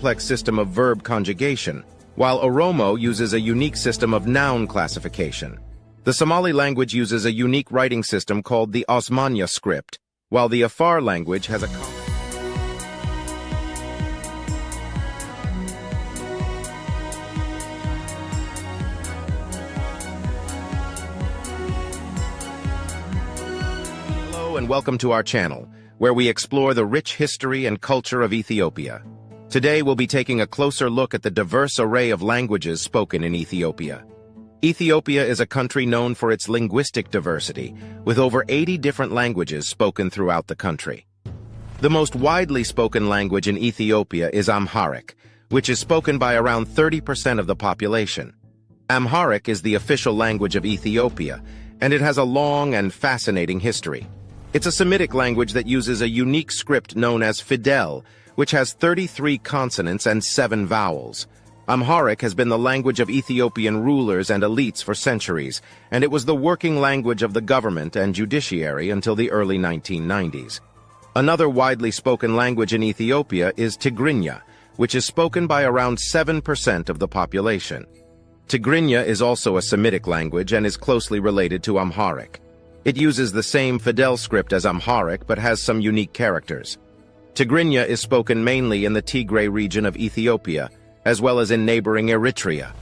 complex system of verb conjugation, while Oromo uses a unique system of noun classification. The Somali language uses a unique writing system called the Osmania script, while the Afar language has a Hello and welcome to our channel, where we explore the rich history and culture of Ethiopia. Today we'll be taking a closer look at the diverse array of languages spoken in Ethiopia. Ethiopia is a country known for its linguistic diversity, with over 80 different languages spoken throughout the country. The most widely spoken language in Ethiopia is Amharic, which is spoken by around 30% of the population. Amharic is the official language of Ethiopia, and it has a long and fascinating history. It's a Semitic language that uses a unique script known as Fidel, which has 33 consonants and 7 vowels. Amharic has been the language of Ethiopian rulers and elites for centuries, and it was the working language of the government and judiciary until the early 1990s. Another widely spoken language in Ethiopia is Tigrinya, which is spoken by around 7% of the population. Tigrinya is also a Semitic language and is closely related to Amharic. It uses the same Fidel script as Amharic but has some unique characters. Tigrinya is spoken mainly in the Tigray region of Ethiopia, as well as in neighboring Eritrea.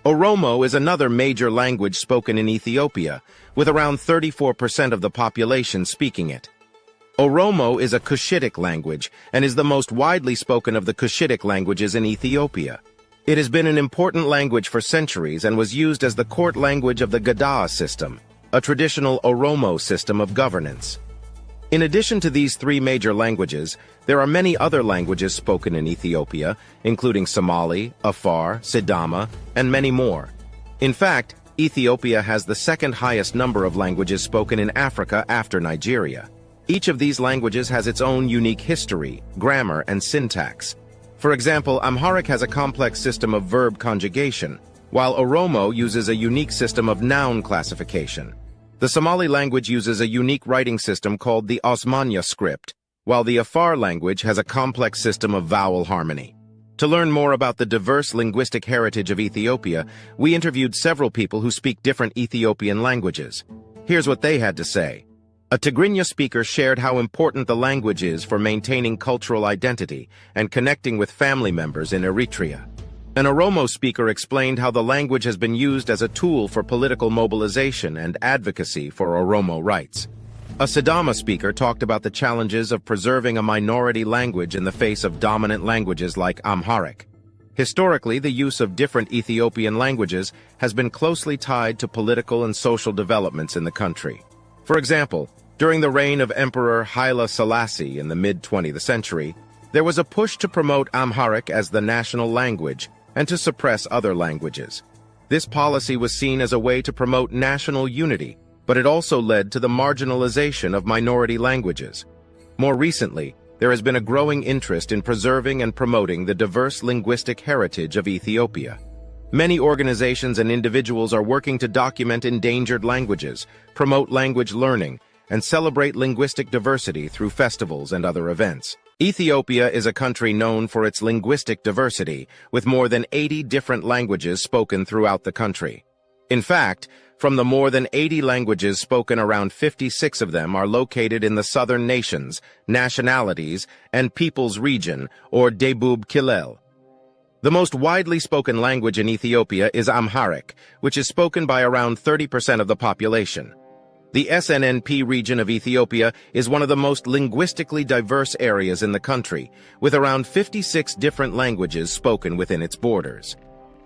Oromo is another major language spoken in Ethiopia, with around 34% of the population speaking it. Oromo is a Cushitic language and is the most widely spoken of the Cushitic languages in Ethiopia. It has been an important language for centuries and was used as the court language of the Gadaa system, a traditional Oromo system of governance. In addition to these three major languages, there are many other languages spoken in Ethiopia, including Somali, Afar, Sidama, and many more. In fact, Ethiopia has the second highest number of languages spoken in Africa after Nigeria. Each of these languages has its own unique history, grammar, and syntax. For example, Amharic has a complex system of verb conjugation, while Oromo uses a unique system of noun classification. The Somali language uses a unique writing system called the Osmania script, while the Afar language has a complex system of vowel harmony. To learn more about the diverse linguistic heritage of Ethiopia, we interviewed several people who speak different Ethiopian languages. Here's what they had to say. A Tigrinya speaker shared how important the language is for maintaining cultural identity and connecting with family members in Eritrea. An Oromo speaker explained how the language has been used as a tool for political mobilization and advocacy for Oromo rights. A Sidama speaker talked about the challenges of preserving a minority language in the face of dominant languages like Amharic. Historically, the use of different Ethiopian languages has been closely tied to political and social developments in the country. For example, during the reign of Emperor Haile Selassie in the mid-20th century, there was a push to promote Amharic as the national language and to suppress other languages. This policy was seen as a way to promote national unity, but it also led to the marginalization of minority languages. More recently, there has been a growing interest in preserving and promoting the diverse linguistic heritage of Ethiopia. Many organizations and individuals are working to document endangered languages, promote language learning, and celebrate linguistic diversity through festivals and other events. Ethiopia is a country known for its linguistic diversity, with more than 80 different languages spoken throughout the country. In fact, from the more than 80 languages spoken, around 56 of them are located in the southern nations, nationalities, and peoples region, or Debub Kilel. The most widely spoken language in Ethiopia is Amharic, which is spoken by around 30% of the population. The SNNP region of Ethiopia is one of the most linguistically diverse areas in the country, with around 56 different languages spoken within its borders.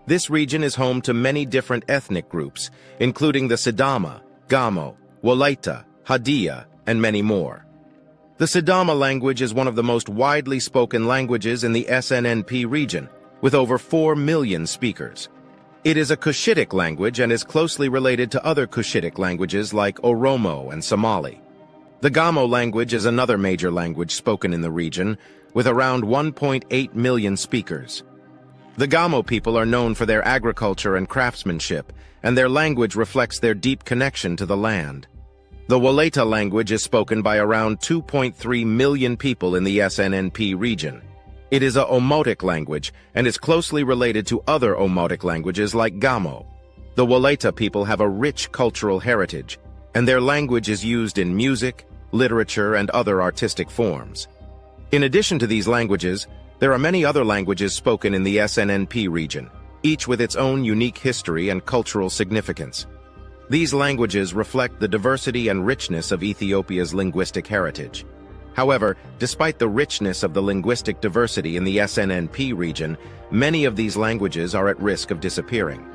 This region is home to many different ethnic groups, including the Sidama, Gamo, Wolaita, Hadia, and many more. The Sidama language is one of the most widely spoken languages in the SNNP region, with over 4 million speakers. It is a Cushitic language and is closely related to other Cushitic languages like Oromo and Somali. The Gamo language is another major language spoken in the region, with around 1.8 million speakers. The Gamo people are known for their agriculture and craftsmanship, and their language reflects their deep connection to the land. The Wolaita language is spoken by around 2.3 million people in the SNNP region. It is a Omotic language and is closely related to other Omotic languages like Gamo. The Woleta people have a rich cultural heritage, and their language is used in music, literature, and other artistic forms. In addition to these languages, there are many other languages spoken in the SNNP region, each with its own unique history and cultural significance. These languages reflect the diversity and richness of Ethiopia's linguistic heritage. However, despite the richness of the linguistic diversity in the SNNP region, many of these languages are at risk of disappearing.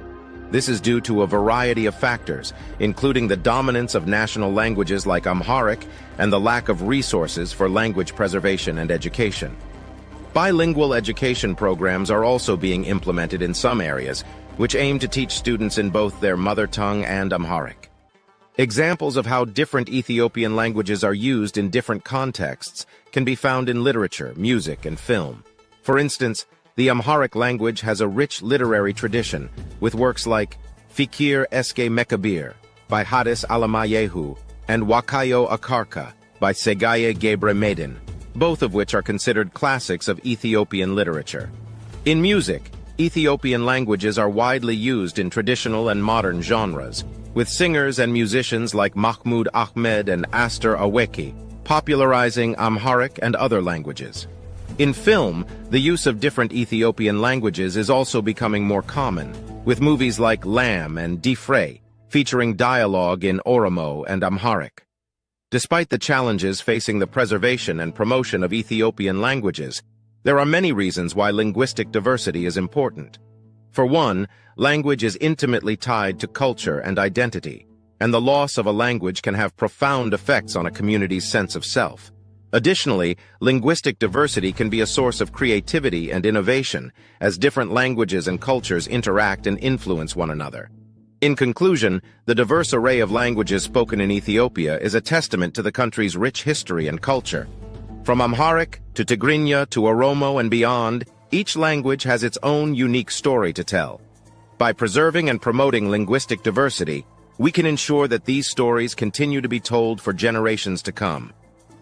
This is due to a variety of factors, including the dominance of national languages like Amharic and the lack of resources for language preservation and education. Bilingual education programs are also being implemented in some areas, which aim to teach students in both their mother tongue and Amharic. Examples of how different Ethiopian languages are used in different contexts can be found in literature, music, and film. For instance, the Amharic language has a rich literary tradition, with works like Fikir Eske Mekabir by Hadis Alamayehu and Wakayo Akarka by Segaye Gebre Medin, both of which are considered classics of Ethiopian literature. In music, Ethiopian languages are widely used in traditional and modern genres, with singers and musicians like Mahmoud Ahmed and Aster Aweki popularizing Amharic and other languages. In film, the use of different Ethiopian languages is also becoming more common, with movies like Lamb and Defray featuring dialogue in Oromo and Amharic. Despite the challenges facing the preservation and promotion of Ethiopian languages, there are many reasons why linguistic diversity is important. For one, language is intimately tied to culture and identity, and the loss of a language can have profound effects on a community's sense of self. Additionally, linguistic diversity can be a source of creativity and innovation, as different languages and cultures interact and influence one another. In conclusion, the diverse array of languages spoken in Ethiopia is a testament to the country's rich history and culture. From Amharic to Tigrinya to Oromo and beyond, each language has its own unique story to tell. By preserving and promoting linguistic diversity, we can ensure that these stories continue to be told for generations to come.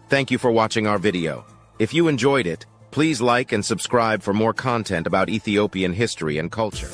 Thank you for watching our video. If you enjoyed it, please like and subscribe for more content about Ethiopian history and culture.